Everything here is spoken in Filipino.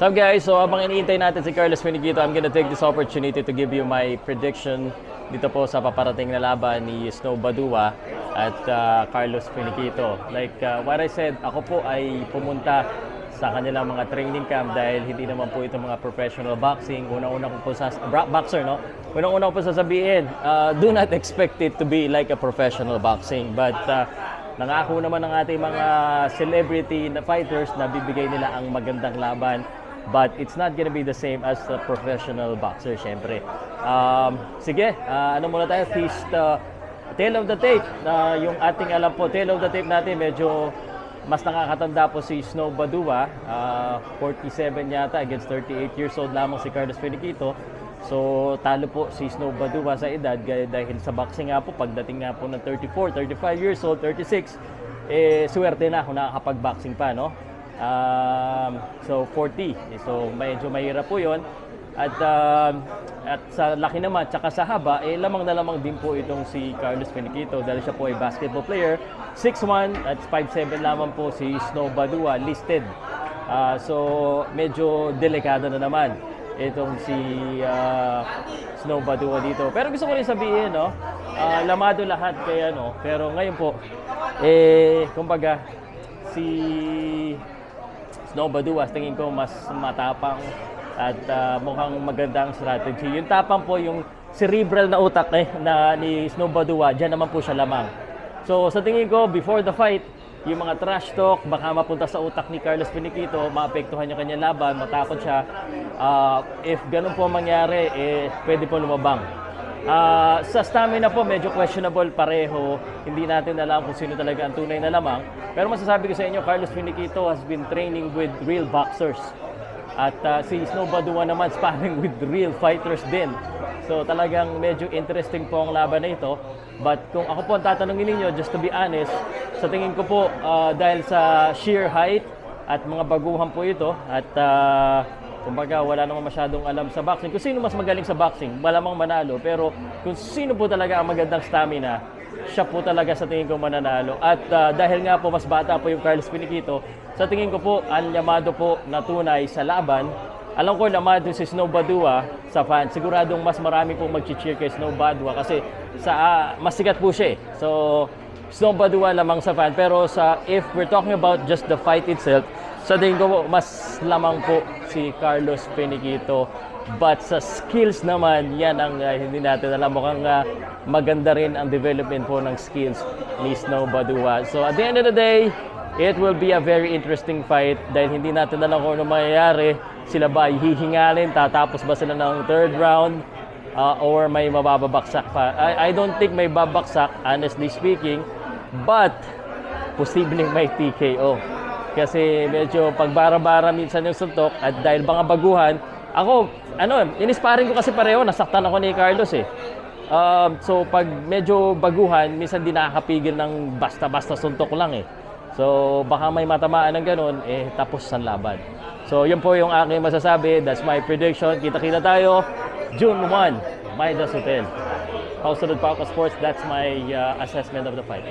So guys, so habang iniintay natin si Carlos Finiquito, I'm gonna take this opportunity to give you my prediction dito po sa paparating na laban ni Snow Badua at Carlos Finiquito. Like what I said, ako po ay pumunta sa kanilang mga training camp dahil hindi naman po ito mga professional boxing. Unang-una ko po sa boxer, no? Unang-una ko po sasabihin, do not expect it to be like a professional boxing. But nangako naman ng ating mga celebrity na fighters na bibigay nila ang magandang laban. But it's not gonna be the same as a professional boxer, syempre. Sige, ano muna tayo? Feast, tail of the tape. Yung ating alam po, tail of the tape natin, medyo mas nakakatanda po si Snow Badua. 47 yata against 38 years old lamang si Carlos Finiquito. So, talo po si Snow Badua sa edad dahil sa boxing nga po, pagdating nga po ng 34, 35 years old, 36, swerte na kung nakakapag-boxing pa, no? So 40. So medyo mahirap po 'yon. At sa laki naman tsaka sa haba lamang na lamang din po itong si Carlos Finiquito dahil siya po ay basketball player. 6'1" at 5'7" lamang po si Snow Badua listed. So medyo delikado na naman itong si Snow Badua dito. Pero gusto ko rin sabihin, no, lamado lahat kaya, no, pero ngayon po kumbaga si Snow Badua, tingin ko mas matapang at mukhang magandang strategy. Yung tapang po, yung cerebral na utak na ni Snow Badua, dyan naman po siya lamang. So sa tingin ko, before the fight, yung mga trash talk, baka mapunta sa utak ni Carlos Finiquito, maapektuhan yung kanyang laban, matakot siya. If ganun po mangyari, pwede po lumabang. Sa stamina po, medyo questionable pareho. Hindi natin alam kung sino talaga ang tunay na lamang. Pero masasabi ko sa inyo, Carlos Finiquito has been training with real boxers. At si Snow Badua naman sparring with real fighters din. So talagang medyo interesting po ang laban na ito. But kung ako po ang tatanungin ninyo, just to be honest, sa tingin ko po, dahil sa sheer height at mga baguhan po ito, at kumbaga wala namang masyadong alam sa boxing. Kung sino mas magaling sa boxing, malamang manalo. Pero kung sino po talaga ang magandang stamina, siya po talaga sa tingin ko mananalo. At dahil nga po mas bata po yung Carlos Finiquito, sa tingin ko po, ang yamado po na tunay sa laban. Alam ko lamado si Snow Badua sa fans. Siguradong mas marami pong mag-cheer kay Snow Badua kasi mas sikat po siya. So, Snow Badua lamang sa fan. Pero if we're talking about just the fight itself, sa tingin ko po, mas lamang po si Carlos Finiquito. But sa skills naman, yan ang hindi natin alam. Mukhang maganda rin ang development po ng skills ni Snow Badua. So at the end of the day, it will be a very interesting fight dahil hindi natin alam kung ano mangyayari. Sila ba ay hihingalin? Tatapos ba sila ng third round? Or may mababaksak pa? I don't think may babaksak, honestly speaking. But, posibleng may TKO. Kasi medyo pagbara-bara minsan yung suntok at dahil mga baguhan, ako, inisparing ko kasi pareho, nasaktan ako ni Carlos eh. So pag medyo baguhan, minsan di nakakapigil ng basta-basta suntok lang eh. So baka may matamaan ng ganun, tapos ang laban. So yun po yung aking masasabi, that's my prediction. Kita-kita tayo, June 1, Midas Hotel. House of the Sports, that's my assessment of the fight.